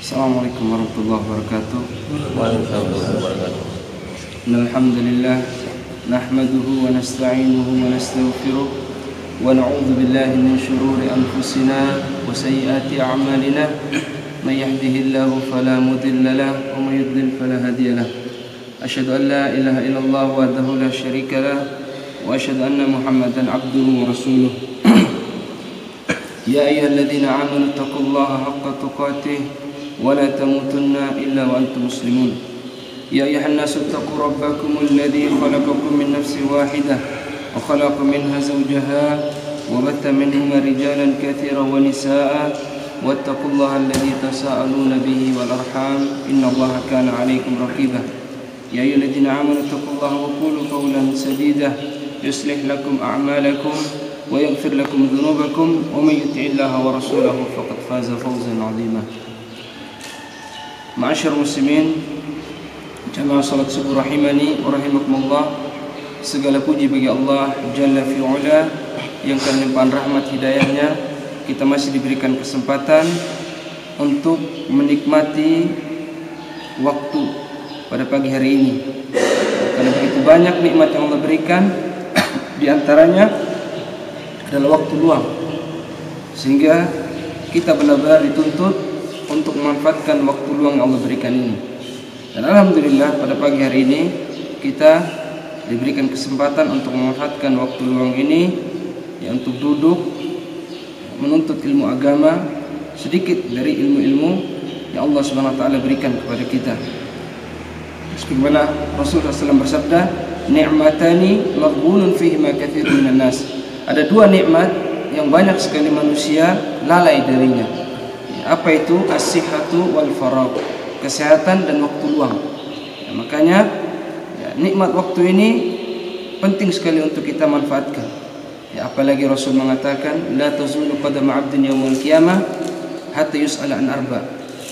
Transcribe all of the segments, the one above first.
Assalamualaikum warahmatullahi wabarakatuh. Waalaikumsalam warahmatullahi wabarakatuh. Alhamdulillah nahmaduhu wa nasta'inuhu wa nastaghfiruh wa na'udzu billahi min shururi anfusina wa sayyiati a'malina may yahdihillahu fala mudilla lahu wa may yudlil fala hadiya lahu. Asyhadu an la ilaha illallah wahdahu la syarika lahu wa asyhadu anna Muhammadan abduhu wa rasuluh. Ya ayyuhalladzina amanu taqullaha haqqa tuqatih ولا تموتن إلا وأنتم مسلمون يا أيها الناس اتقوا ربكم الذي خلقكم من نفس واحدة وخلق منها زوجها وبث منهما رجالا كثيرا ونساء واتقوا الله الذي تساءلون به والأرحام إن الله كان عليكم رقيبا يا أيها الذين آمنوا اتقوا الله وقولوا قولا سديدا يصلح لكم أعمالكم ويغفر لكم ذنوبكم ومن يطع الله ورسوله فقد فاز فوزا عظيما. Ma'asyar muslimin, jamaah salat subuh rahimani wa rahimakumullah. Segala puji bagi Allah Jalla fi'ula yang karena limpahan rahmat hidayahnya kita masih diberikan kesempatan untuk menikmati waktu pada pagi hari ini. Karena begitu banyak nikmat yang Allah berikan, di antaranya adalah waktu luang, sehingga kita benar-benar dituntut untuk memanfaatkan waktu luang yang Allah berikan ini. Dan alhamdulillah pada pagi hari ini kita diberikan kesempatan untuk memanfaatkan waktu luang ini ya, untuk duduk menuntut ilmu agama, sedikit dari ilmu-ilmu yang Allah Subhanahu wa taala berikan kepada kita. Sebagaimana Rasulullah SAW bersabda, "Ni'matani maghbunun fihima katsirun minan nas." Ada dua nikmat yang banyak sekali manusia lalai darinya. Apa itu? As-sihhatu wal faragh, kesehatan dan waktu luang. Ya, makanya ya, nikmat waktu ini penting sekali untuk kita manfaatkan. Ya, apalagi Rasul mengatakan, la tazulu qadama 'abdin yaumil qiyamah hatta yus'ala an arba.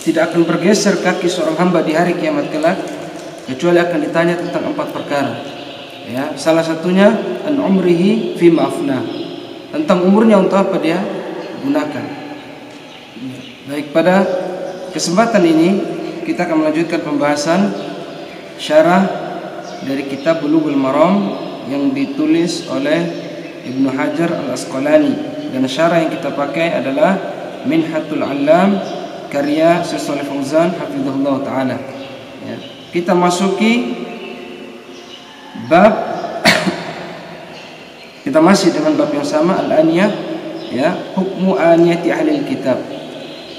Tidak akan bergeser kaki seorang hamba di hari kiamat kelak kecuali akan ditanya tentang 4 perkara. Ya, salah satunya an umrihi fi ma'afna, tentang umurnya untuk apa dia gunakan. Baik, pada kesempatan ini kita akan melanjutkan pembahasan syarah dari kitab Bulughul Maram yang ditulis oleh Ibnu Hajar Al-Asqalani, dan syarah yang kita pakai adalah Minhatul Allam karya Syekh Shalih Fauzan hafizahullah taala. Ya, kita masuki bab kita masih dengan bab yang sama, al-aniyah, ya, hukmu aniyati ahli kitab.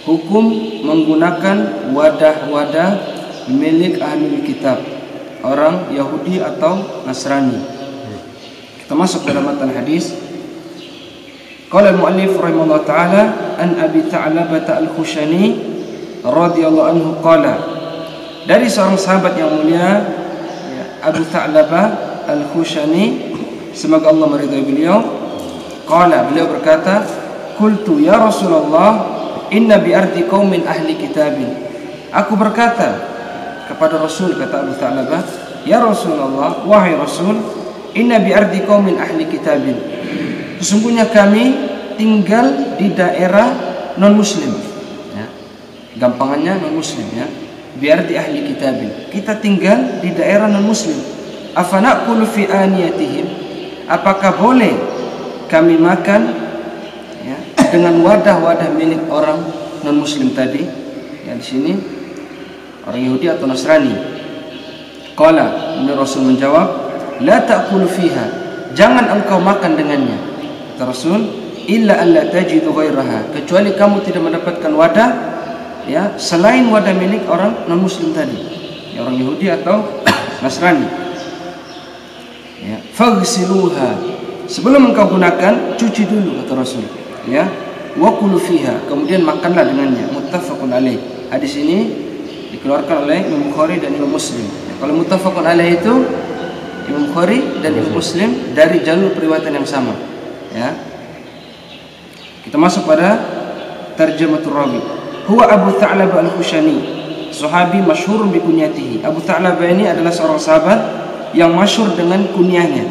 Hukum menggunakan wadah-wadah milik ahli kitab, orang Yahudi atau Nasrani. Kita masuk dalam matan hadis. Qala al-muallif rahimahullah taala an Abi Tha'labah al-Khushani radhiyallahu anhu qala, dari seorang sahabat yang mulia Abu Tha'labah al-Khushani, semoga Allah meridai beliau. Qala, beliau berkata, qultu ya Rasulullah, inna bi ardi qaumin ahli kitabin. Aku berkata kepada Rasul, kata Abu Tha'labah, ya Rasulullah, wahai Rasul, inna bi ardi qaumin ahli kitabin. Sesungguhnya kami tinggal di daerah non muslim. Ya, gampangannya non muslim, ya. Bi ardi ahli kitabin. Kita tinggal di daerah non muslim. Afanaqulu fi aniyatihim. Apakah boleh kami makan dengan wadah-wadah milik orang non muslim tadi? Ya, di sini orang Yahudi atau Nasrani. Qala, Rasul menjawab, la ta'kulu fiha, jangan engkau makan dengannya. Kata Rasul, illa alla tajidu ghairaha, kecuali kamu tidak mendapatkan wadah ya selain wadah milik orang non muslim tadi, ya, orang Yahudi atau Nasrani. Ya, faghsiluha, sebelum engkau gunakan cuci dulu, kata Rasul. Ya, wa kulu fiha, kemudian makanlah dengannya. Muttafaqun alaih. Hadis ini dikeluarkan oleh Imam Bukhari dan Imam Muslim. Ya, kalau muttafaqun alaih itu Imam Bukhari dan Imam Muslim dari jalur periwayatan yang sama. Ya. Kita masuk pada tarjamatul rawi. Huwa Abu Tha'labah al-Khushani, sahabi masyhur bi kunyatihi. Abu Tha'labah ini adalah seorang sahabat yang masyhur dengan kunyahnya.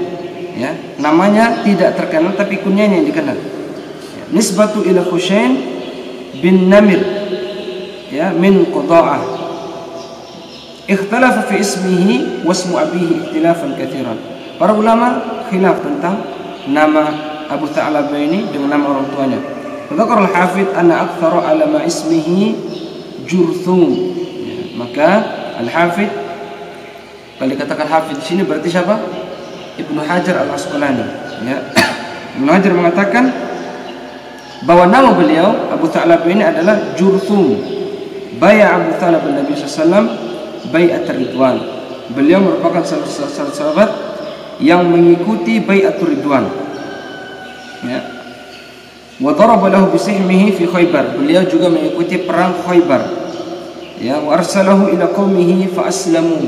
Ya, namanya tidak terkenal tapi kunyahnya yang dikenal. Nisbatu ila Khushain bin Namir, ya, ya, min Quda'ah. Ikhtalafa fi ismihi wasmu abihi ikhtilafan katsiran. Para ulama khilaf tentang nama Abu Tha'labah ini dengan nama orang tuanya. Dzakar al-Hafidz anna aktsara alama ismihi Jurthum. Ya, maka al-Hafidz, kalau dikatakan Hafidz di sini berarti siapa? Ibnu Hajar al-Asqalani. Ya. Ibnu Hajar mengatakan bahwa nama beliau Abu Tha'labah ini adalah Jurthum. Baya Abu Tha'labah Nabi SAW bai'at Ridwan. Beliau merupakan salah satu sahabat yang mengikuti bai'atul Ridwan. Ya. Wa daraba lahu bi sihmihi fi Khaybar. Beliau juga mengikuti perang Khaybar. Ya, wa arsalahu ila qaumihi fa aslamu.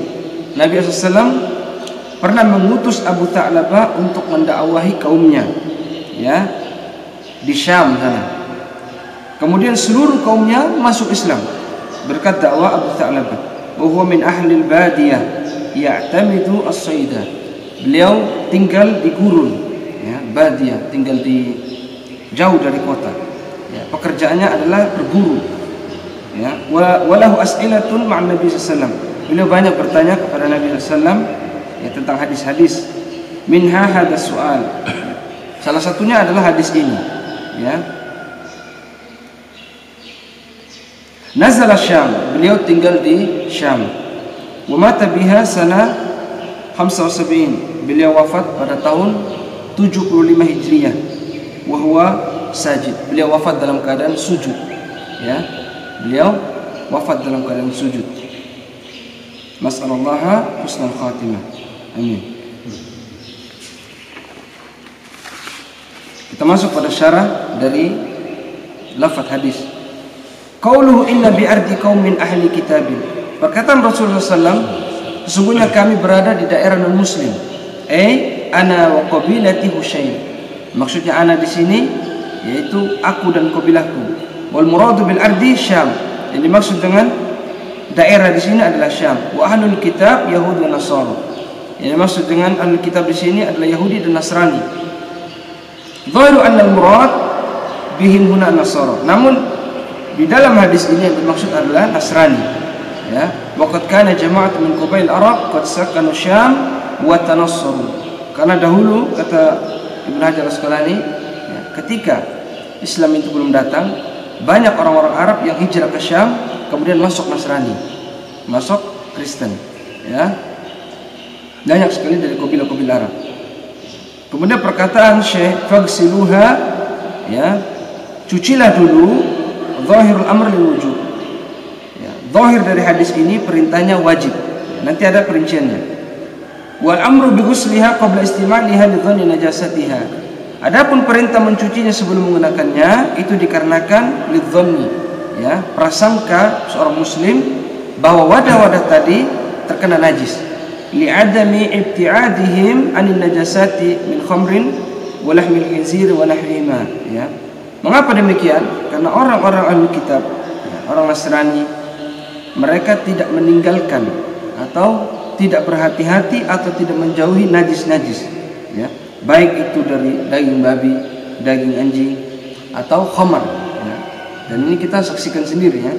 Nabi SAW pernah mengutus Abu Tha'labah untuk mendakwahi kaumnya, ya, di Syam sana. Kemudian seluruh kaumnya masuk Islam berkat dakwah Abu Tha'labah. Wa huwa min ahli al-badiyah ya'tamidu as-sayda. Beliau tinggal di gurun, ya, badiyah, tinggal di jauh dari kota. Ya, pekerjaannya adalah berburu. Ya, walahu as'ilatun ma'an Nabi sallallahu alaihi wasallam. Beliau banyak bertanya kepada Nabi sallallahu alaihi wasallam, ya, tentang hadis-hadis. Minha hadas soal. Salah satunya adalah hadis ini. Ya. Nazala Syam. Beliau tinggal di Syam. Wa mata biha sana 75. Beliau wafat pada tahun 75 Hijriah. Wa huwa sajid. Beliau wafat dalam keadaan sujud. Ya. Beliau wafat dalam keadaan sujud. Mas'alallaha husnul khatimah. Amin. Kita masuk pada syarah dari lafaz hadis. Qauluhu inna bi ardi qaumin ahli kitabin. Perkataan Rasulullah SAW, sesungguhnya kami berada di daerah non muslim. Ana wa qabilati Hushaym. Maksudnya ana di sini yaitu aku dan kabilahku. Wal muradu bil ardi Syam. Yang dimaksud dengan daerah di sini adalah Syam. Wa ahlul kitab Yahud dan Nasara. Yang dimaksud dengan ahlul kitab di sini adalah Yahudi dan Nasrani. Dhahiru anna al-murad bihim huna Nasara. Namun di dalam hadis ini yang dimaksud adalah Nasrani. Ya, waqad kana jama'atun min qabail Arab qad sakanu Syam wa tanassaru. Karena dahulu kata Ibnu Hajar al-Asqalani, ya, ketika Islam itu belum datang, banyak orang-orang Arab yang hijrah ke Syam kemudian masuk Nasrani, masuk Kristen. Ya, banyak sekali dari kabilah-kabilah Arab. Kemudian perkataan Syekh fagsiluha, ya, cucilah dulu, zahirul amr lil wujub. Ya, zahir dari hadis ini perintahnya wajib. Ya, nanti ada perinciannya. Wal amru bi ghusliha qabla istimaliha li dhanni najasatiha. Adapun perintah mencucinya sebelum menggunakannya itu dikarenakan li dhanni, ya, prasangka seorang muslim bahwa wadah-wadah tadi terkena najis. Li'adami ibti'adihim anin najasati min khamrin wa lahmil khinzir wa nahwihima. Ya. Mengapa demikian? Karena orang-orang ahli kitab, ya, orang Nasrani, mereka tidak meninggalkan atau tidak berhati-hati atau tidak menjauhi najis-najis, ya, baik itu dari daging babi, daging anjing atau khamar, ya. Dan ini kita saksikan sendiri, ya.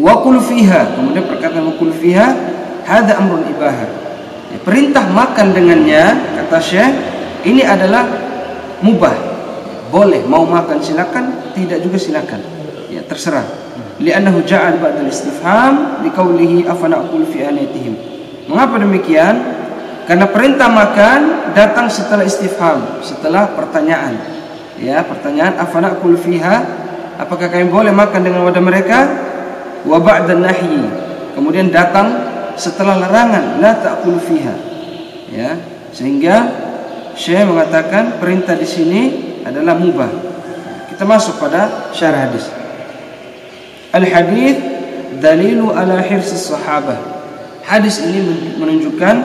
Wa kul fiha, kemudian perkataan wa kul fiha hada amrun ibahah. Ya, perintah makan dengannya, kata Syekh, ini adalah mubah. Boleh, mau makan silakan, tidak juga silakan. Ya, terserah. Li'annahu ja'al ba'dal istifham liqaulihi afana'kul fi anatihim. Mengapa demikian? Karena perintah makan datang setelah istifham, setelah pertanyaan. Ya, pertanyaan afana'kul fiha, apakah kami boleh makan dengan wadah mereka? Wa ba'dan nahyi. Kemudian datang setelah larangan, la ta'kul fiha. Ya, sehingga Syekh mengatakan perintah di sini adalah mubah. Kita masuk pada syarah hadis. Al-hadits dalilu ala hirsis sahabah. Hadis ini menunjukkan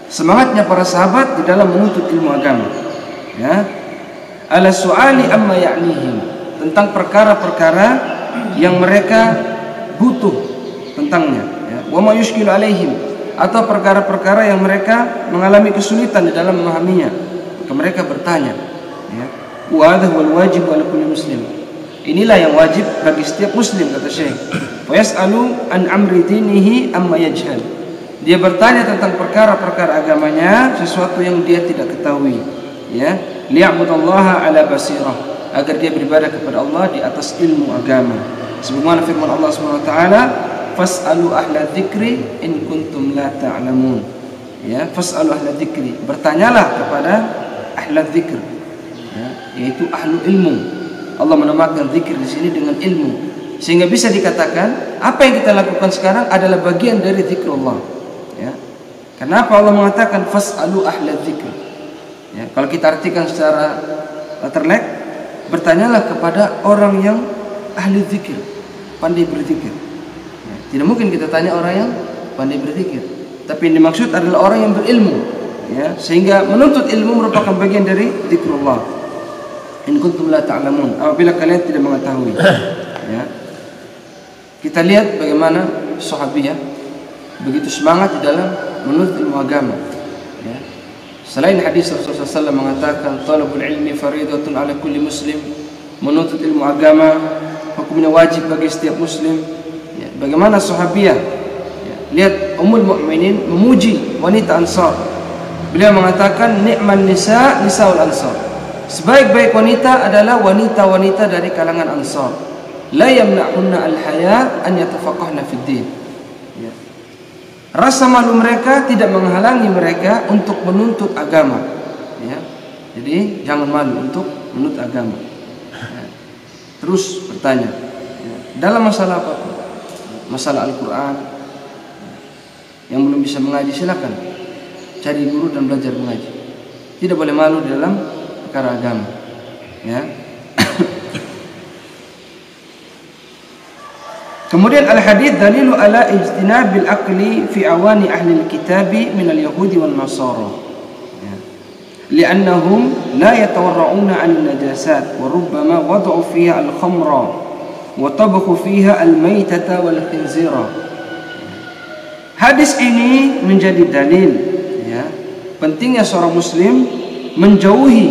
semangatnya para sahabat di dalam menuntut ilmu agama. Ya. Ala su'ali amma ya'nihim, tentang perkara-perkara yang mereka butuh tentangnya, ya. Wa ma yushkilu alaihim, atau perkara-perkara yang mereka mengalami kesulitan di dalam memahaminya, maka mereka bertanya, ya. Wa hadha wal wajib ala kulli muslim. Inilah yang wajib bagi setiap muslim, kata Syekh. Wa yas'alu an amri dinihi amma yajhal. Dia bertanya tentang perkara-perkara agamanya, sesuatu yang dia tidak ketahui, ya. Liya'budallaha ala basirah, agar dia beribadah kepada Allah di atas ilmu agama. Sebagaimana firman Allah Subhanahu wa taala, fas'alu ahla dzikri in kuntum la ta'lamun. Ya, fas'alu ahla dzikri, bertanyalah kepada ahla dzikr, ya, yaitu ahlu ilmu. Allah menamakan zikir di sini dengan ilmu, sehingga bisa dikatakan apa yang kita lakukan sekarang adalah bagian dari zikrullah. Ya. Kenapa Allah mengatakan fas'alu ahla dzikr? Ya, kalau kita artikan secara terlek, bertanyalah kepada orang yang ahli zikir, pandai berzikir. Ya, tidak mungkin kita tanya orang yang pandai berzikir, tapi yang dimaksud adalah orang yang berilmu, ya, sehingga menuntut ilmu merupakan bagian dari zikrullah. In kuntum la ta'lamun, apabila kalian tidak mengetahui. Ya. Kita lihat bagaimana sahabiyah begitu semangat di dalam menuntut ilmu agama. Ya. Selain hadis Rasulullah SAW mengatakan talabul ilmi faridatun ala kulli muslim, menuntut ilmu agama hukumnya wajib bagi setiap muslim. Ya. Bagaimana sahabiyah, ya, lihat Ummul Mukminin memuji wanita Ansar. Beliau mengatakan ni'man nisa nisaul Ansar, sebaik-baik wanita adalah wanita-wanita dari kalangan Ansar. La yamna'unna al-haya an yatafaqahna fid din. Ya. Rasa malu mereka tidak menghalangi mereka untuk menuntut agama. Ya. Jadi jangan malu untuk menuntut agama. Ya. Terus bertanya, ya, dalam masalah apa? Masalah Al-Quran, yang belum bisa mengaji silakan cari guru dan belajar mengaji. Tidak boleh malu di dalam perkara agama. Ya. Kemudian al-hadits dalilu ala ijtinabil aqli fi awani ahli al-kitabi min al-yahudi wal nasara. Ya. Li'annahum la yatawarra'una 'an najasat wa rubbama wada'u fiha al-khamra wa tabakhu fiha al-maytata wal khinzira. Hadis ini menjadi dalil, ya, pentingnya seorang muslim menjauhi,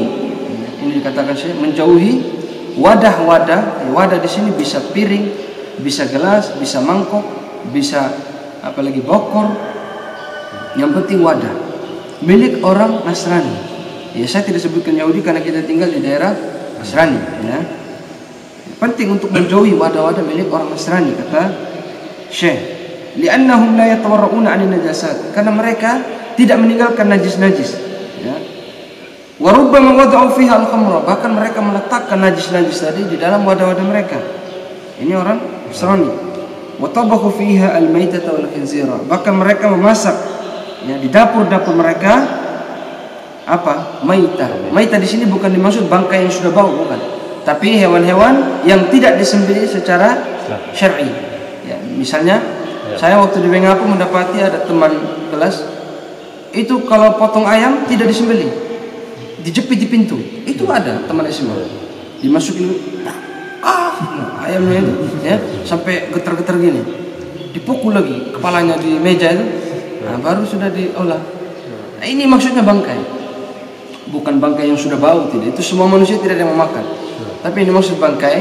ini dikatakan Syekh, menjauhi wadah-wadah. Wadah di sini bisa piring, bisa gelas, bisa mangkok, bisa apalagi bokor. Yang penting wadah milik orang Nasrani. Ya, saya tidak sebutkan Yahudi karena kita tinggal di daerah Nasrani. Ya. Penting untuk menjauhi wadah-wadah milik orang Nasrani, kata Syekh. Li'annahum la yatawarra'una 'anil najasat, karena mereka tidak meninggalkan najis-najis. Ya. Wa rubbama wada'u fiha al-khamra, bahkan mereka meletakkan najis-najis tadi di dalam wadah-wadah mereka. Ini orang Nasrani. Wa tabakhu fiha al-maytata wal khinzira, bahkan mereka memasak, ya, di dapur-dapur mereka apa? Maitah. Maitah di sini bukan dimaksud bangkai yang sudah bau, bukan. Tapi hewan-hewan yang tidak disembelih secara syar'i. Ya, misalnya saya waktu di Bengapu mendapati ada teman kelas itu kalau potong ayam tidak disembelih, dijepit di pintu. Itu ada teman SMA. Dimasukin ayamnya itu, ya, sampai getar-getar gini, dipukul lagi kepalanya di meja itu, nah, baru sudah diolah. Nah, ini maksudnya bangkai, bukan bangkai yang sudah bau, tidak. Itu semua manusia tidak ada yang memakan. Tapi ini maksud bangkai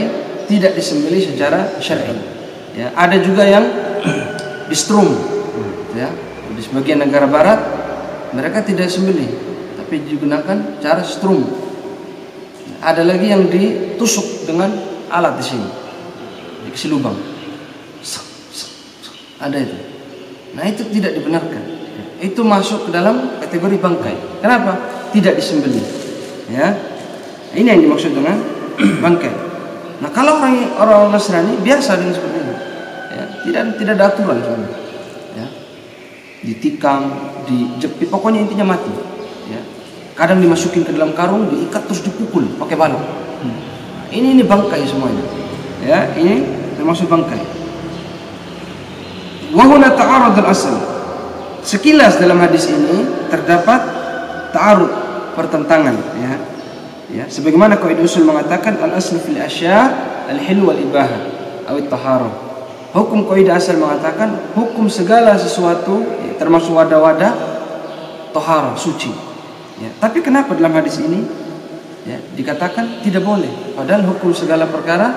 tidak disembelih secara syar'i. Ya, ada juga yang distrum, ya, di sebagian negara barat mereka tidak disembelih, tapi digunakan cara strum. Ada lagi yang ditusuk dengan alat di sini, dikasih lubang, ada itu. Nah, itu tidak dibenarkan. Itu masuk ke dalam kategori bangkai. Kenapa? Tidak disembelih. Ya, ini yang dimaksud dengan bangkai. Nah, kalau orang Nasrani biasa dengan seperti ini, ya, tidak ada aturan soalnya. Ya, ditikam, dijepit, pokoknya intinya mati. Ya, kadang dimasukin ke dalam karung, diikat terus dipukul pakai balok. Ini bangkai semuanya. Ya, ini termasuk bangkai. Wa huna ta'arud al-asl. Sekilas dalam hadis ini terdapat ta'arud, pertentangan, ya. Ya, sebagaimana kaidah usul mengatakan al-aslu fil asya' al-hilw wal ibahah atau at-taharah. Hukum kaidah asal mengatakan hukum segala sesuatu, ya, termasuk wadah-wadah, taharah, suci. Ya, tapi kenapa dalam hadis ini, ya, dikatakan tidak boleh, padahal hukum segala perkara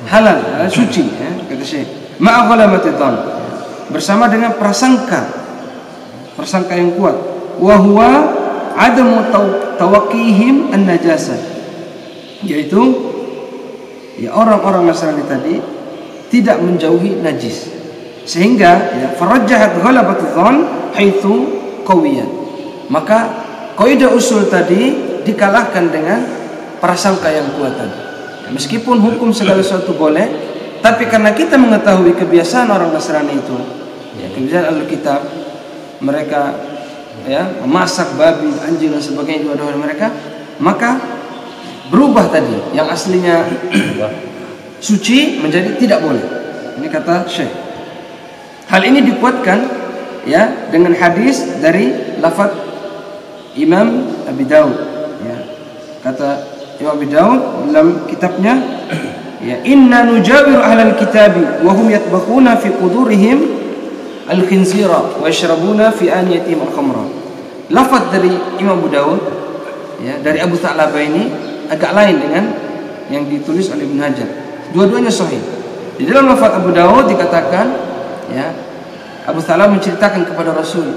halal, suci, ya, kata Syekh. Ma'a ghalabati dhann, bersama dengan prasangka yang kuat. Wa huwa adamu tawaqihim an-najasah, yaitu ya orang-orang Nasrani tadi tidak menjauhi najis, sehingga ya farajjahat ghalabatu dhann haitsu qawiyan. Maka kaidah usul tadi dikalahkan dengan prasangka yang kuat tadi. Ya, meskipun hukum segala sesuatu boleh, tapi karena kita mengetahui kebiasaan orang Nasrani itu, ya, kebiasaan Ahlul Kitab, mereka ya memasak babi, anjing dan sebagainya di wadah mereka, maka berubah tadi yang aslinya suci menjadi tidak boleh. Ini kata Syekh. Hal ini dikuatkan ya dengan hadis dari lafaz Imam Abi Daud. Ya, kata Imam Abi Daud dalam kitabnya, ya, inna nujawiru ahlal kitabi wa hum yatbaquna fi qudurihim al-khinzira wa yashrabuna fi aniyatihim al-khamra. Lafaz dari Imam Abu Daud ya dari Abu Tha'labah ini agak lain dengan yang ditulis oleh Ibnu Hajar. Dua-duanya sahih. Di dalam lafaz Abu Daud dikatakan, ya, Abu Tha'labah menceritakan kepada Rasul,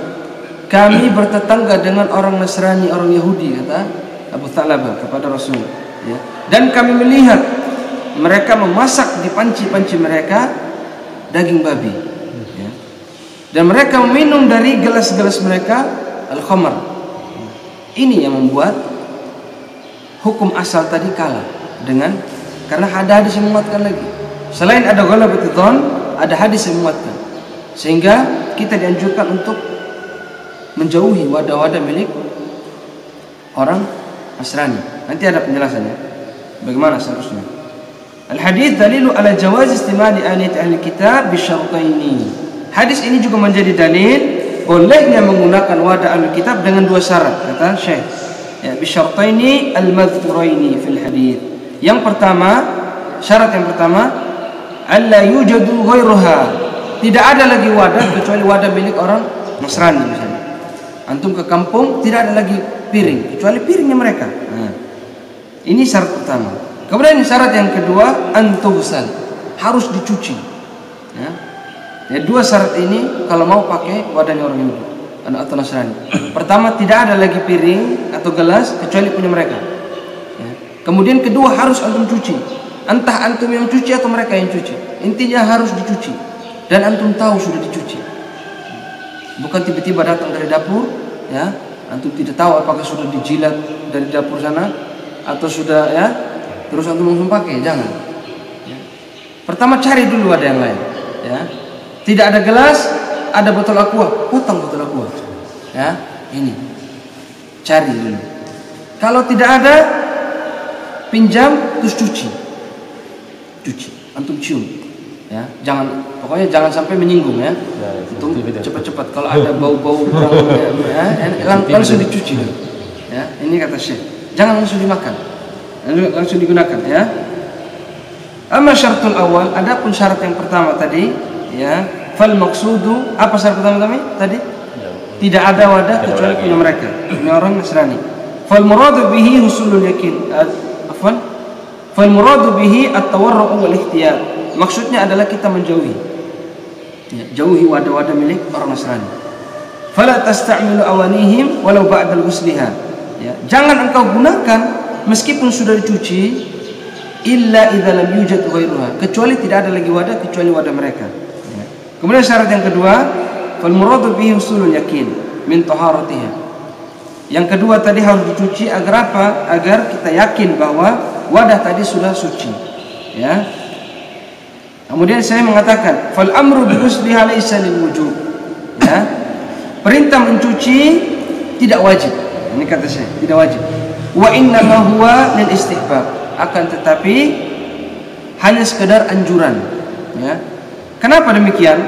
kami bertetangga dengan orang Nasrani, orang Yahudi, kata Abu Tha'labah kepada Rasul, ya. Dan kami melihat mereka memasak di panci-panci mereka daging babi, ya. Dan mereka meminum dari gelas-gelas mereka al-khamar. Ini yang membuat hukum asal tadi kalah dengan, karena ada hadis yang menguatkan lagi. Selain ada ghalabatu dhann, ada hadis yang menguatkan, sehingga kita dianjurkan untuk menjauhi wadah-wadah milik orang Nasrani. Nanti ada penjelasannya bagaimana seharusnya. Al-hadits dalilu ala jawaz istimali aniyat ahli kitab bisyartaini. Hadis ini juga menjadi dalil bolehnya menggunakan wadah ahli kitab dengan dua syarat, kata Syekh. Ya, bisyartaini al-madhkuraini fil hadits. Yang pertama, syarat yang pertama, alla yujadu ghairuha. Tidak ada lagi wadah kecuali wadah milik orang Nasrani misalnya. Antum ke kampung tidak ada lagi piring kecuali piringnya mereka. Nah, ini syarat pertama. Kemudian syarat yang kedua, antughsal, harus dicuci. Ya. Ya, dua syarat ini kalau mau pakai wadahnya orang Yahudi atau Nasrani. Pertama, tidak ada lagi piring atau gelas kecuali punya mereka. Ya. Kemudian kedua, harus antum cuci. Entah antum yang cuci atau mereka yang cuci. Intinya harus dicuci. Dan antum tahu sudah dicuci. Bukan tiba-tiba datang dari dapur, ya, antum tidak tahu apakah sudah dijilat dari dapur sana atau sudah, ya, terus antum langsung pakai, jangan. Ya. Pertama cari dulu ada yang lain, ya. Tidak ada gelas, ada botol aqua, potong botol aqua, ya, ini cari dulu. Kalau tidak ada, pinjam terus cuci, antum cium, ya, pokoknya jangan sampai menyinggung, ya. Itu cepat-cepat kalau ada bau-bau ya, langsung dicuci dulu. Ya, ini kata Syekh. Jangan langsung dimakan. Langsung digunakan, ya. Amma syaratul awal, adapun syarat yang pertama tadi, ya, fal maqsudu, apa syarat pertama tadi? Tidak ada wadah kecuali punya mereka, punya orang Nasrani. Fal muradu bihi husulul yakin. Fal muradu bihi at-tawarru' wal ikhtiyar. Maksudnya adalah kita menjauhi, ya, jauhi wadah-wadah milik orang Nasrani. Fala tasta'milu awanihim walau ba'dal ghusliha. Ya, jangan engkau gunakan meskipun sudah dicuci, illa idza lam yujad ghairuha, kecuali tidak ada lagi wadah kecuali wadah mereka. Ya. Kemudian syarat yang kedua, fal muradu bihi usulul yakin min taharatiha. Yang kedua tadi harus dicuci agar apa? Agar kita yakin bahwa wadah tadi sudah suci. Ya. Kemudian saya mengatakan fal amru bi ghusliha laysa lil wujub. Ya. Perintah mencuci tidak wajib. Ini kata saya, tidak wajib. Wa inna ma huwa lil istihbab. Akan tetapi hanya sekedar anjuran. Ya. Kenapa demikian?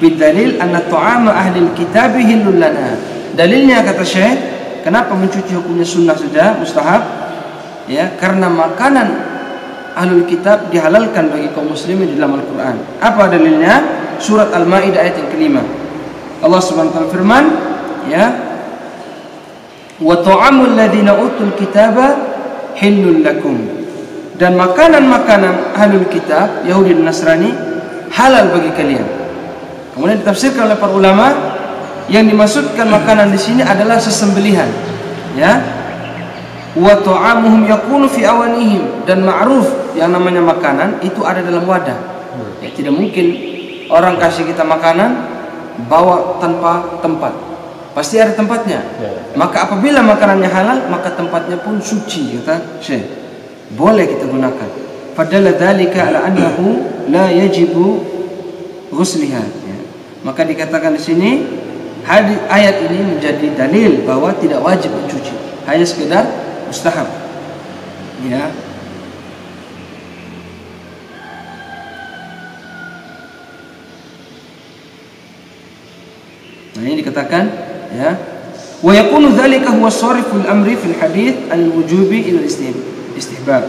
Bidalil anna ta'ama ahli kitab hillul lana. Dalilnya kata Syekh, kenapa mencuci hukumnya sunnah saja, mustahab? Ya, karena makanan Ahlul Kitab dihalalkan bagi kaum muslimin di dalam Al-Quran. Apa dalilnya? Surat Al-Ma'idah ayat yang kelima. Allah Subhanahu wa taala firman, ya, wa ta'amul ladzina utul kitaba hillul lakum. dan makanan-makanan ahlul kitab Yahudi dan Nasrani halal bagi kalian. Kemudian ditafsirkan oleh para ulama, yang dimaksudkan makanan di sini adalah sesembelihan, ya. Wa ta'amuhum yakunu fi awanihim, dan ma'ruf yang namanya makanan itu ada dalam wadah. Ya, tidak mungkin orang kasih kita makanan bawa tanpa tempat. Pasti ada tempatnya. Maka apabila makanannya halal, maka tempatnya pun suci, kata Syekh. Boleh kita gunakan. Fadalla dzalika ala annahu la yajibu ghusliha. Ya. Maka dikatakan di sini ayat ini menjadi dalil bahwa tidak wajib mencuci, hanya sekedar mustahab. Ya. Nah, ini dikatakan, ya, wa yakunu dzalika huwa shariful amri fil hadits al-wujubi ila istihbab.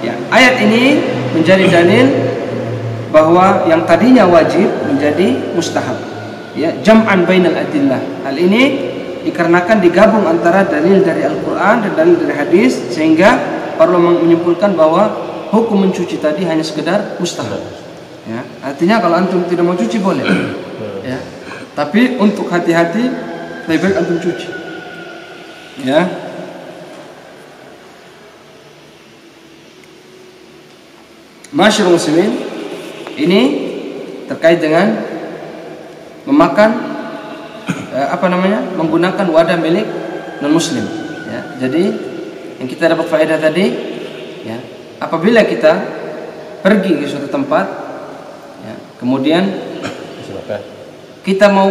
Ya, ayat ini menjadi dalil bahwa yang tadinya wajib menjadi mustahab. Ya, jam'an bainal adillah. Hal ini dikarenakan digabung antara dalil dari Al-Qur'an dan dalil dari hadis, sehingga perlu menyimpulkan bahwa hukum mencuci tadi hanya sekedar mustahab. Ya, artinya kalau antum tidak mau cuci boleh. Ya. Tapi untuk hati-hati, lebih baik antum cuci. Ya. Masyarul muslimin, ini terkait dengan memakan menggunakan wadah milik non muslim. Ya. Jadi yang kita dapat faedah tadi, ya, apabila kita pergi ke suatu tempat, ya, kemudian kita mau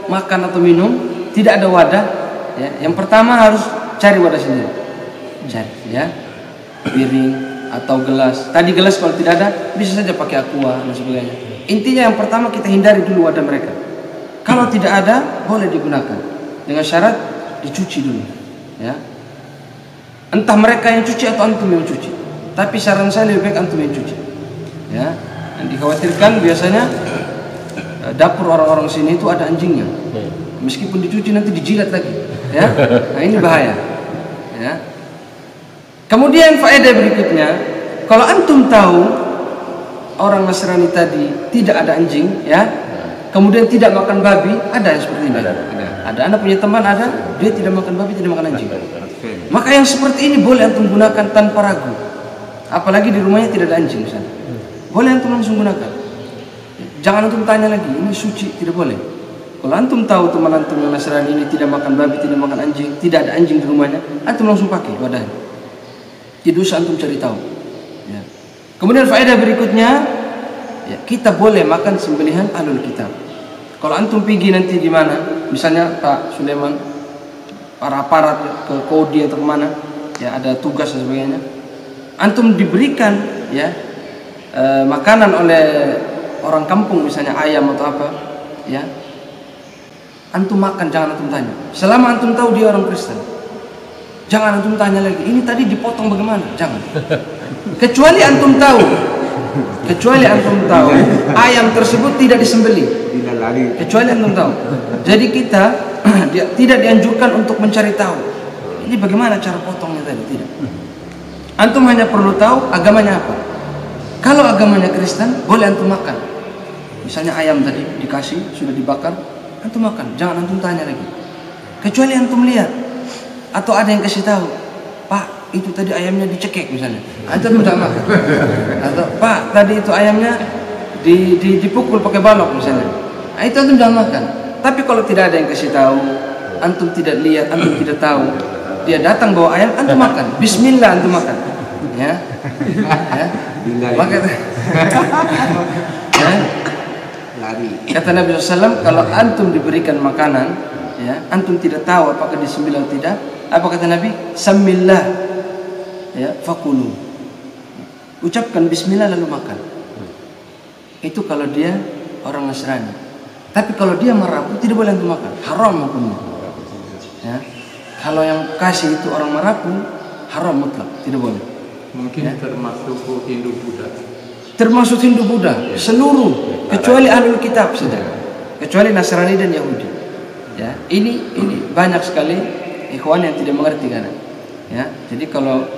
makan atau minum, tidak ada wadah, ya, yang pertama harus cari wadah sendiri, cari, ya, piring atau gelas. Tadi gelas kalau tidak ada, bisa saja pakai aqua dan sebagainya. Intinya yang pertama kita hindari dulu wadah mereka. Kalau tidak ada, boleh digunakan dengan syarat dicuci dulu, ya. Entah mereka yang cuci atau antum yang cuci, tapi saran saya lebih baik antum yang cuci, ya. Yang dikhawatirkan biasanya dapur orang-orang sini itu ada anjingnya. Meskipun dicuci nanti dijilat lagi, ya. Nah, ini bahaya, ya. Kemudian faedah berikutnya, kalau antum tahu orang Nasrani tadi tidak ada anjing, ya, kemudian tidak makan babi, ada yang seperti ini. Ada anak punya teman, ada dia tidak makan babi, tidak makan anjing. Maka yang seperti ini boleh antum gunakan tanpa ragu. Apalagi di rumahnya tidak ada anjing misalnya. Boleh antum langsung gunakan. Jangan antum tanya lagi, ini suci, tidak boleh. Kalau antum tahu teman antum yang Nasrani ini tidak makan babi, tidak makan anjing, tidak ada anjing di rumahnya, antum langsung pakai wadahnya. Tidak usah antum cari tahu. Ya. Kemudian faedah berikutnya, ya, kita boleh makan sembelihan ahlul kitab. Kalau antum pergi nanti di mana, misalnya Pak Sulaiman, para aparat ke Kodi atau kemana, ya, ada tugas dan sebagainya, antum diberikan, ya, makanan oleh orang kampung, misalnya ayam atau apa, ya, antum makan, jangan antum tanya. Selama antum tahu dia orang Kristen, jangan antum tanya lagi, ini tadi dipotong bagaimana, jangan. Kecuali antum tahu ayam tersebut tidak disembelih, kecuali antum tahu. Jadi kita tidak dianjurkan untuk mencari tahu ini bagaimana cara potongnya tadi, tidak. Antum hanya perlu tahu agamanya apa. Kalau agamanya Kristen, boleh antum makan. Misalnya ayam tadi dikasih, sudah dibakar, antum makan, jangan antum tanya lagi. Kecuali antum lihat atau ada yang kasih tahu, Pak, itu tadi ayamnya dicekek misalnya, antum tidak makan. Atau Pak, tadi itu ayamnya dipukul pakai balok misalnya, nah, itu antum jangan makan. Tapi kalau tidak ada yang kasih tahu, antum tidak lihat, antum tidak tahu, dia datang bawa ayam, antum makan, bismillah antum makan, ya, ya. Maka, ya, kata Nabi SAW, kalau antum diberikan makanan, ya, antum tidak tahu apakah disembelih atau tidak, apa kata Nabi? Samillah, ya, fakulu. Ucapkan bismillah lalu makan. Itu kalau dia orang Nasrani. Tapi kalau dia merapu, tidak boleh antum makan, haram hukumnya. Ya. Kalau yang kasih itu orang merapu, haram mutlak, tidak boleh. Mungkin, ya, termasuk Hindu Buddha. Termasuk Hindu Buddha, seluruh, kecuali ahlul kitab saja, kecuali Nasrani dan Yahudi. Ya, ini banyak sekali ikhwan yang tidak mengerti kan. Ya, jadi kalau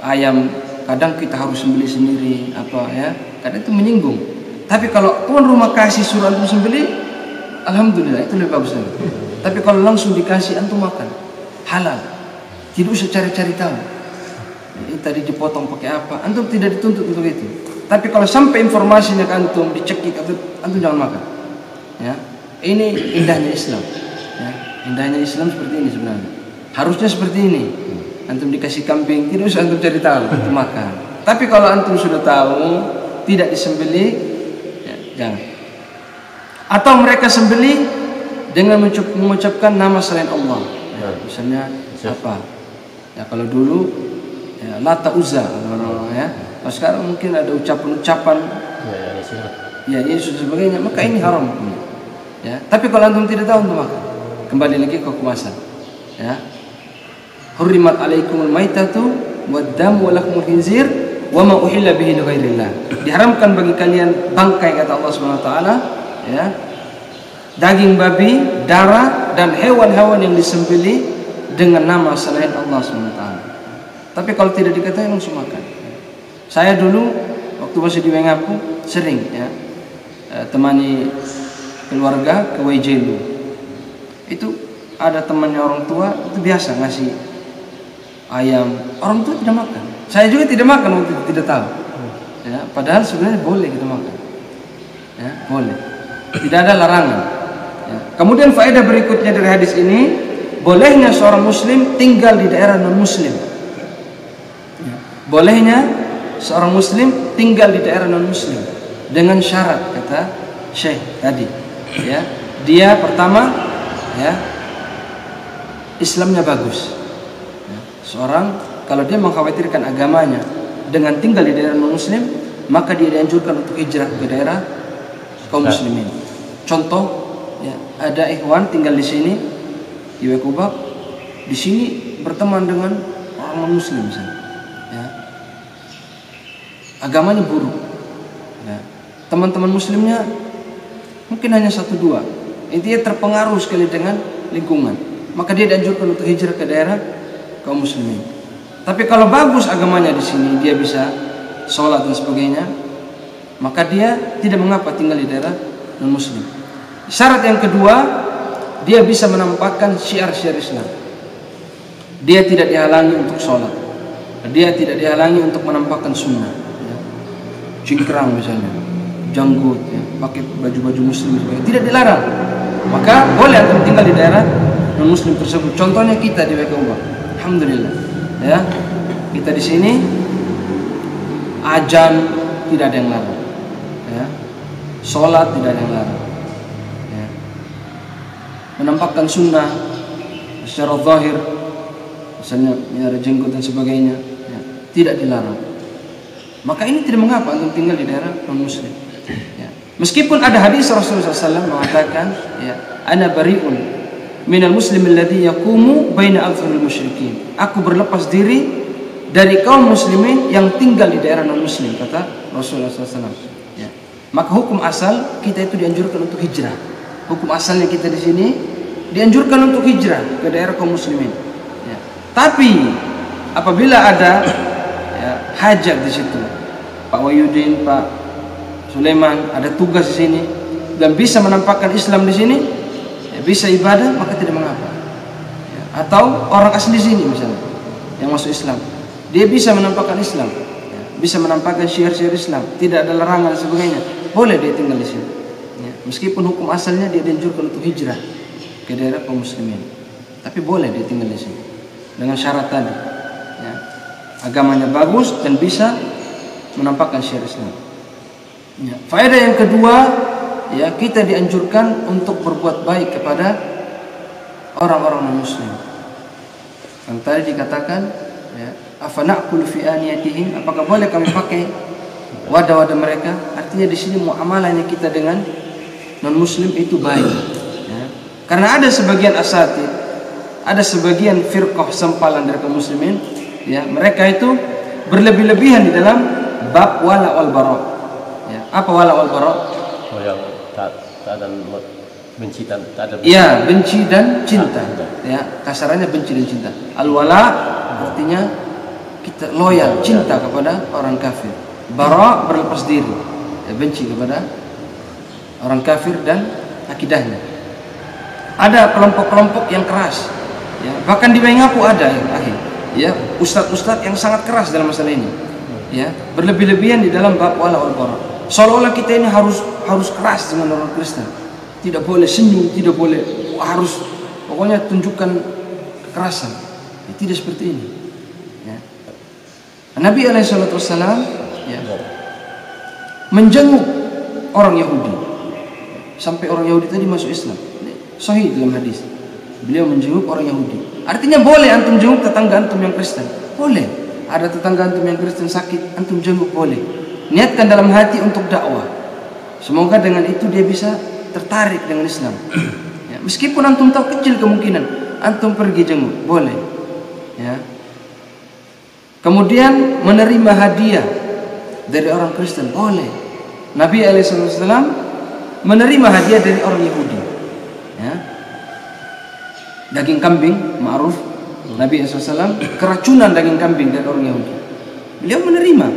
ayam kadang kita harus sembelih sendiri apa ya, kadang itu menyinggung. Tapi kalau tuan rumah kasih suruh antum sembelih, alhamdulillah itu lebih bagus lagi. Tapi kalau langsung dikasih antum makan, halal, tidak usah cari-cari tahu. Ini tadi dipotong pakai apa, antum tidak dituntut untuk itu. Tapi kalau sampai informasinya ke antum dicekik, antum jangan makan. Ya, ini indahnya Islam. Ya, indahnya Islam seperti ini sebenarnya. Harusnya seperti ini. Antum dikasih kambing, tidak usah antum cari tahu, antum makan. Tapi kalau antum sudah tahu tidak disembelih, ya, jangan. Atau mereka sembelih dengan mengucapkan nama selain Allah. Ya, misalnya apa? Ya kalau dulu ya, Lata Uzza, ya. Kalau sekarang mungkin ada ucapan-ucapan, ya Yesus dan sebagainya, maka ini haram. Ya, tapi kalau antum tidak tahu antum makan. Kembali lagi ke kemasan. Ya. Hurrimat alaikumul maitatu wad-dam wa lahmul khinzir wa ma uhilla bihi li ghairillah. Diharamkan bagi kalian bangkai, kata Allah Subhanahu wa taala, ya. Daging babi, darah dan hewan-hewan yang disembelih dengan nama selain Allah Subhanahu wa taala. Tapi kalau tidak diketahui langsung makan. Saya dulu waktu masih di Wengapu sering ya temani keluarga ke Waijelu. Itu ada temannya orang tua, itu biasa ngasih ayam, orang tua tidak makan. Saya juga tidak makan waktu itu, tidak tahu. Ya, padahal sebenarnya boleh kita makan. Ya, boleh. Tidak ada larangan. Ya. Kemudian faedah berikutnya dari hadis ini, bolehnya seorang muslim tinggal di daerah non-muslim. Ya. Bolehnya seorang muslim tinggal di daerah non-muslim dengan syarat, kata Syekh tadi. Ya. Dia pertama, ya, Islamnya bagus. Seorang kalau dia mengkhawatirkan agamanya dengan tinggal di daerah non-muslim, maka dia dianjurkan untuk hijrah ke daerah kaum muslimin. Contoh, ya, ada ikhwan tinggal di sini di Wekubak, di sini berteman dengan orang non-muslim misalnya. Ya. Agamanya buruk. Ya. Teman-teman muslimnya mungkin hanya 1-2. Intinya terpengaruh sekali dengan lingkungan. Maka dia dianjurkan untuk hijrah ke daerah kaum muslimin. Tapi kalau bagus agamanya di sini, dia bisa sholat dan sebagainya, maka dia tidak mengapa tinggal di daerah non muslim. Syarat yang kedua, dia bisa menampakkan syiar-syiar Islam. Dia tidak dihalangi untuk sholat, dia tidak dihalangi untuk menampakkan sunnah. Ya. Cingkrang misalnya, janggut, ya, pakai baju-baju muslim, tidak dilarang. Maka boleh untuk tinggal di daerah non muslim tersebut. Contohnya kita di WKUBA. Alhamdulillah, ya, kita di sini ajan tidak ada yang larang, ya, sholat tidak ada yang larang, ya. Menampakkan sunnah secara zahir, misalnya ada jenggot dan sebagainya, ya, tidak dilarang. Maka ini tidak mengapa untuk tinggal di daerah non muslim. Ya. Meskipun ada hadis Rasulullah SAW mengatakan, ya, ana bari'un minal muslim alladhi yaqumu baina adhhuril musyrikin. Aku berlepas diri dari kaum muslimin yang tinggal di daerah non muslim, kata Rasulullah SAW. Ya. Maka hukum asal kita itu dianjurkan untuk hijrah. Hukum asalnya kita di sini dianjurkan untuk hijrah ke daerah kaum muslimin. Ya. Tapi apabila ada, ya, hajat di situ, Pak Wahyudin, Pak Sulaiman ada tugas di sini dan bisa menampakkan Islam di sini, bisa ibadah, maka tidak mengapa. Ya. Atau orang asli di sini misalnya yang masuk Islam, dia bisa menampakkan Islam, ya, bisa menampakkan syiar-syiar Islam, tidak ada larangan dan sebagainya, boleh dia tinggal di sini. Ya. Meskipun hukum asalnya dia dianjurkan untuk hijrah ke daerah kaum muslimin, tapi boleh dia tinggal di sini dengan syarat tadi, ya, agamanya bagus dan bisa menampakkan syiar Islam. Ya. Faedah yang kedua, ya, kita dianjurkan untuk berbuat baik kepada orang-orang non-muslim. Yang tadi dikatakan, ya, afana'kul fi aniyatihim, apakah boleh kami pakai wadah-wadah mereka? Artinya di sini muamalahnya kita dengan non-muslim itu baik. Ya. Karena ada sebagian asatid, ada sebagian firqah sempalan dari kaum muslimin, ya, mereka itu berlebih-lebihan di dalam bab wala wal bara. Ya, apa wala wal bara? Oh, yang tak ada benci dan tak ada. Iya, benci dan cinta. Ya, kasarannya benci dan cinta. Al-wala artinya kita loyal, cinta kepada orang kafir. Bara berlepas diri, benci kepada orang kafir dan akidahnya. Ada kelompok-kelompok yang keras, ya, bahkan di Mengapu ada ya, ustadz-ustadz yang sangat keras dalam masalah ini, ya, berlebih-lebihan di dalam bab wala wal bara. Seolah-olah kita ini harus keras dengan orang Kristen, tidak boleh senyum, tidak boleh harus pokoknya tunjukkan kekerasan. Ya, tidak seperti ini. Ya. Nabi Alaihissalam ya, menjenguk orang Yahudi sampai orang Yahudi tadi masuk Islam. Sahih dalam hadis. Beliau menjenguk orang Yahudi. Artinya boleh antum jenguk tetangga antum yang Kristen. Boleh. Ada tetangga antum yang Kristen sakit, antum jenguk boleh. Niatkan dalam hati untuk dakwah. Semoga dengan itu dia bisa tertarik dengan Islam. Ya, meskipun antum tahu kecil kemungkinan, antum pergi jenguk, boleh. Ya. Kemudian menerima hadiah dari orang Kristen, boleh. Nabi Alaihissalam menerima hadiah dari orang Yahudi. Ya. Daging kambing, ma'ruf. Nabi SAW keracunan daging kambing dari orang Yahudi. Beliau menerima.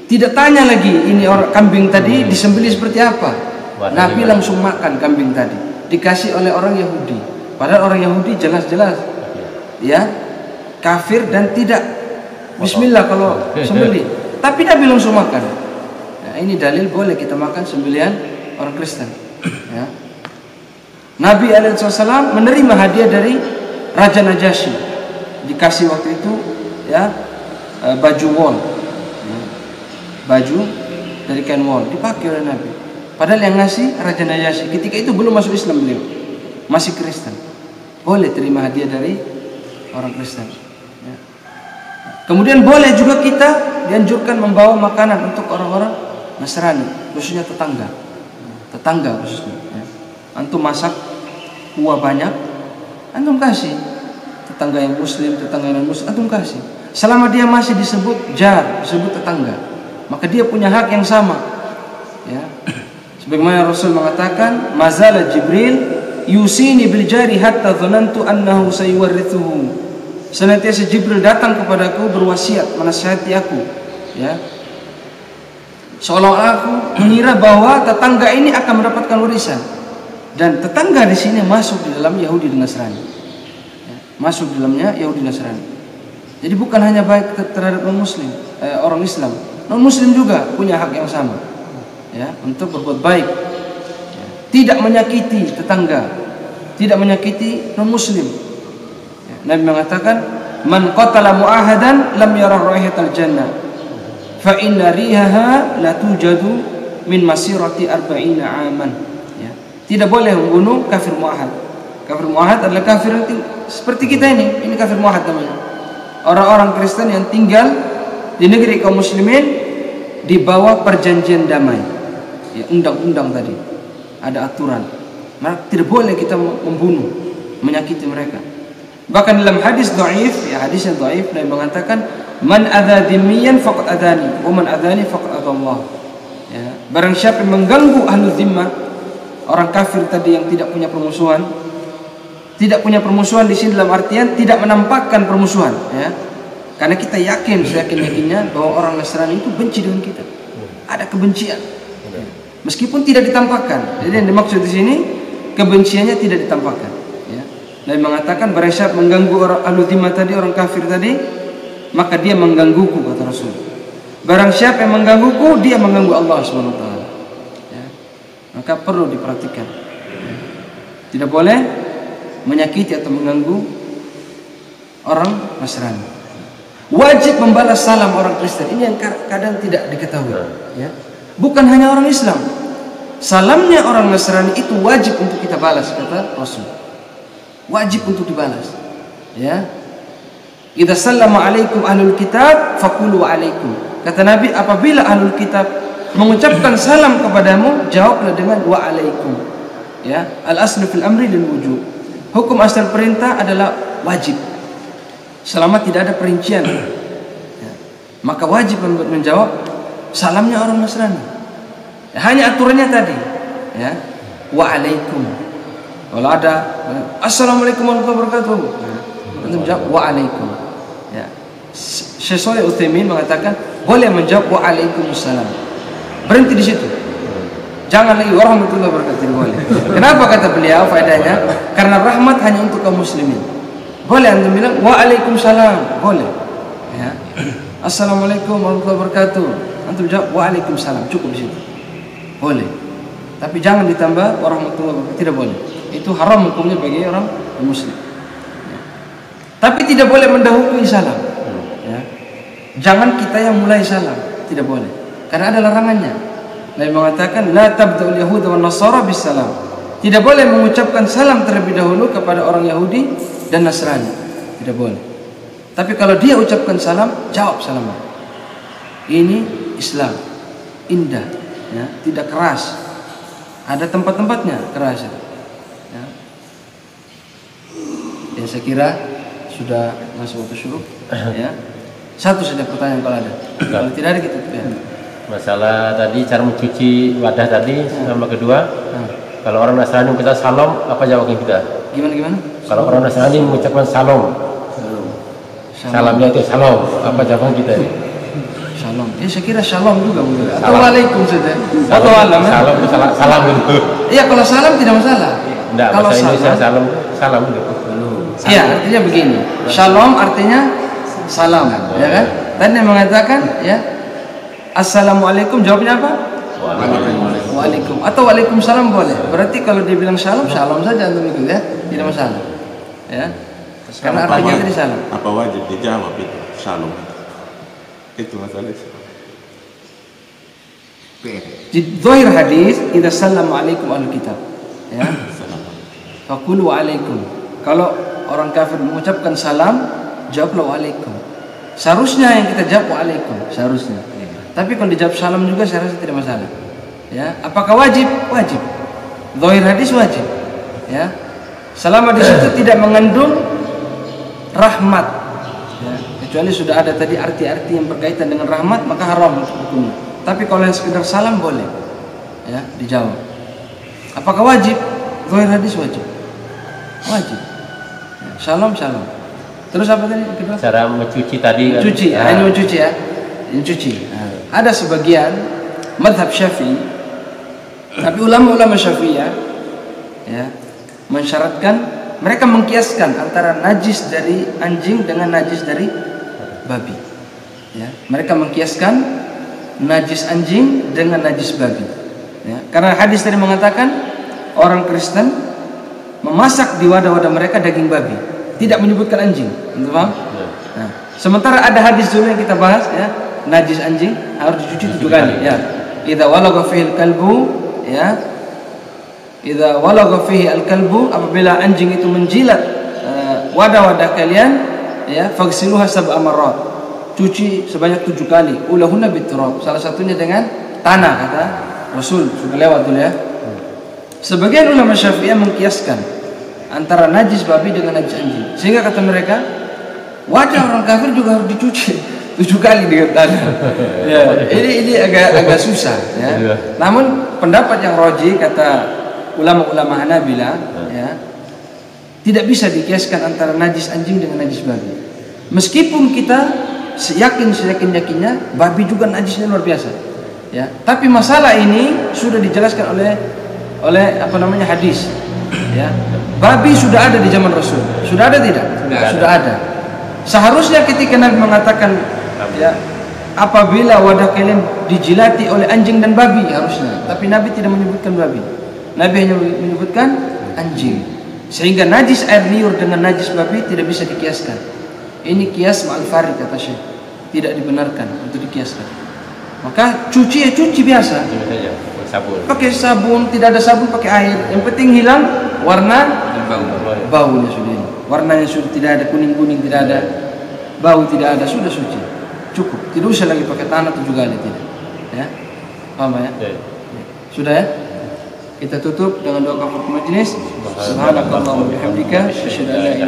Tidak tanya lagi ini orang kambing tadi disembelih seperti apa. Nabi langsung makan kambing tadi. Dikasih oleh orang Yahudi. Padahal orang Yahudi jelas-jelas ya kafir dan tidak bismillah kalau sembelih. Tapi Nabi langsung makan. Nah, ini dalil boleh kita makan sembelihan orang Kristen. Ya. Nabi SAW menerima hadiah dari Raja Najasyi. Dikasih waktu itu ya baju wol. Baju dari kain wol dipakai oleh Nabi. Padahal yang ngasih Raja Najasyi. Ketika itu belum masuk Islam beliau, masih Kristen. Boleh terima hadiah dari orang Kristen. Ya. Kemudian boleh juga kita dianjurkan membawa makanan untuk orang-orang Nasrani, khususnya tetangga khususnya. Ya. Antum masak kuah banyak, antum kasih. Tetangga yang Muslim, tetangga yang non-Muslim, antum kasih. Selama dia masih disebut jar, disebut tetangga, maka dia punya hak yang sama. Ya. Sebagaimana Rasul mengatakan, mazala Jibril yusini bil jari hatta dhanantu annahu sayuwarithuhu. Senantiasa Jibril datang kepadaku berwasiat, menasihati aku, ya. Seolah-olah aku mengira bahwa tetangga ini akan mendapatkan warisan. Dan tetangga di sini masuk di dalam Yahudi dan Nasrani. Ya, masuk di dalamnya Yahudi dan Nasrani. Jadi bukan hanya baik terhadap non-Muslim, orang Islam, non-Muslim juga punya hak yang sama, ya, untuk berbuat baik, ya. Tidak menyakiti tetangga, tidak menyakiti non-Muslim. Ya, Nabi mengatakan, man qatala mu'ahadan lam yara raihatal jannah, fa inna rihaha la tujadu min masirati 40 aman. Ya. Tidak boleh membunuh kafir mu'ahad. Kafir mu'ahad adalah kafir yang seperti kita ini kafir mu'ahad namanya. Orang-orang Kristen yang tinggal di negeri kaum muslimin di bawah perjanjian damai. Ya, undang-undang tadi. Ada aturan. Maka tidak boleh kita membunuh, menyakiti mereka. Bahkan dalam hadis dhaif, ya hadis yang dhaif, Nabi mengatakan, "Man adza dhimmiyan faqad adani, wa man adani faqad adallah." Ya, barang siapa yang mengganggu ahlu zimmah, orang kafir tadi yang tidak punya permusuhan. Tidak punya permusuhan di sini dalam artian tidak menampakkan permusuhan, ya. Karena kita yakin, seyakin-yakinnya bahwa orang Nasrani itu benci dengan kita. Ada kebencian. Meskipun tidak ditampakkan. Jadi yang dimaksud di sini kebenciannya tidak ditampakkan, ya. Nabi mengatakan barang siapa mengganggu orang ahlu zimmah tadi, orang kafir tadi, maka dia menggangguku, kata Rasul. Barang siapa yang menggangguku, dia mengganggu Allah SWT. Ya. Maka perlu diperhatikan. Ya. Tidak boleh menyakiti atau mengganggu orang Nasrani. Wajib membalas salam orang Kristen. Ini yang kadang tidak diketahui, ya. Bukan hanya orang Islam. Salamnya orang Nasrani itu wajib untuk kita balas, kata Rasul. Wajib untuk dibalas. Ya. Idza sallama alaikum ahlul kitab faqulu wa alaikum. Kata Nabi, apabila ahlul kitab mengucapkan salam kepadamu, jawablah dengan wa alaikum. Ya, al-aslu fil amri lil wujub. Hukum asal perintah adalah wajib. Selama tidak ada perincian, ya, maka wajib menjawab salamnya orang Nasrani. Ya, hanya aturannya tadi, ya, wa alaikum. Kalau ada assalamualaikum warahmatullahi wabarakatuh, antum jawab wa alaikum. Ya. Syekh Shalih Utsaimin mengatakan boleh menjawab waalaikumsalam. Berhenti di situ. Jangan lagi warahmatullahi wabarakatuh, boleh. Kenapa kata beliau faedahnya? Karena rahmat hanya untuk kaum muslimin. Boleh antum bilang waalaikumsalam, boleh. Ya. Assalamualaikum warahmatullahi wabarakatuh. Antum jawab waalaikumsalam, cukup di situ. Boleh. Tapi jangan ditambah warahmatullahi wabarakatuh, tidak boleh. Itu haram hukumnya bagi orang muslim. Ya. Tapi tidak boleh mendahului salam. Ya. Jangan kita yang mulai salam, tidak boleh. Karena ada larangannya. Nabi mengatakan la tabda'ul yahuda wan nasara bis salam. Tidak boleh mengucapkan salam terlebih dahulu kepada orang Yahudi dan Nasrani. Tidak boleh. Tapi kalau dia ucapkan salam, jawab salam. Ini Islam. Indah, ya, tidak keras. Ada tempat-tempatnya keras. Ya. Ya, saya kira sudah masuk waktu syuruk. Ya. Satu saja pertanyaan kalau ada. Kalau tidak ada kita ya. Masalah tadi cara mencuci wadah tadi sama kedua. Kalau orang Nasrani kita salam, apa jawaban kita? Gimana? Kalau orang Nasrani mengucapkan salam. Salamnya itu salam, apa jawaban kita? Shalom. Saya kira shalom juga betul. Atau waalaikum saja. Atau alam. Salam itu salam itu. Iya, kalau salam tidak masalah. Enggak, kalau bahasa Indonesia salam itu. Iya, artinya begini. Shalom artinya salam, ya kan? Tadi yang mengatakan ya Assalamualaikum, jawabnya apa? Waalaikum. Atau waalaikumsalam boleh. Berarti kalau dia bilang shalom, shalom saja antum itu ya, tidak masalah. Ya. Karena artinya tadi salam. Apa wajib dijawab itu shalom? Itu masalah. Di zahir hadis, idza sallama alaikum ahlul kitab. Ya. Faqulu waalaikum. Kalau orang kafir mengucapkan salam, jawablah waalaikum. Seharusnya yang kita jawab waalaikum, seharusnya. Tapi kalau dijawab salam juga saya rasa tidak masalah. Ya, apakah wajib? Wajib. Zahir hadis wajib. Ya. Selama di situ tidak mengandung rahmat. Ya. Kecuali sudah ada tadi arti-arti yang berkaitan dengan rahmat, maka haram hukumnya. Tapi kalau yang sekedar salam boleh. Ya, dijawab. Apakah wajib? Zahir hadis wajib. Wajib. Ya. Salam. Terus apa tadi kedua? Cara mencuci tadi. Mencuci. Ini mencuci ya. Mencuci. Ada sebagian mazhab Syafi'i, tapi ulama-ulama Syafi'iyah ya mensyaratkan, mereka mengkiaskan antara najis dari anjing dengan najis dari babi. Ya, mereka mengkiaskan najis anjing dengan najis babi. Ya, karena hadis tadi mengatakan orang Kristen memasak di wadah-wadah mereka daging babi, tidak menyebutkan anjing. Anda paham? Nah, sementara ada hadis dulu yang kita bahas ya, najis anjing harus dicuci 7 kali ya. Idza walagha fihi al-kalbu ya. Idza walagha fihi al-kalbu, apabila anjing itu menjilat wadah-wadah kalian ya, faghsiluha sab'a marrat. Cuci sebanyak 7 kali. Ulahunna biturab. Salah satunya dengan tanah kata Rasul, sudah lewat dulu ya. Sebagian ulama Syafi'iyah mengkiaskan antara najis babi dengan najis anjing. Sehingga kata mereka, wajah orang kafir juga harus dicuci 7 kali dengan tanah. Ya, ini agak susah ya. Namun pendapat yang rajih kata ulama-ulama Hanabilah ya, tidak bisa dikiaskan antara najis anjing dengan najis babi. Meskipun kita seyakin-yakinnya babi juga najisnya luar biasa. Ya, tapi masalah ini sudah dijelaskan oleh hadis. Ya. Babi sudah ada di zaman Rasul. Sudah ada tidak? Sudah ada. Seharusnya ketika Nabi mengatakan ya, apabila wadah kalian dijilati oleh anjing dan babi, harusnya. Tapi Nabi tidak menyebutkan babi. Nabi hanya menyebutkan anjing. Sehingga najis air liur dengan najis babi tidak bisa dikiaskan. Ini kias ma'al farid kata Syekh. Tidak dibenarkan untuk dikiaskan. Maka cuci biasa. Pakai sabun, tidak ada sabun pakai air. Yang penting hilang warna dan baunya sudah. Warnanya sudah tidak ada kuning-kuning, tidak ada bau, tidak ada, sudah suci. Cukup, tidak usah lagi pakai tanah 7 kali, tidak. Ya, paham ya? Sudah ya? Kita tutup dengan doa kafaratul majelis. Subhanakallahumma wa bihamdika, asyhadu an la ilaha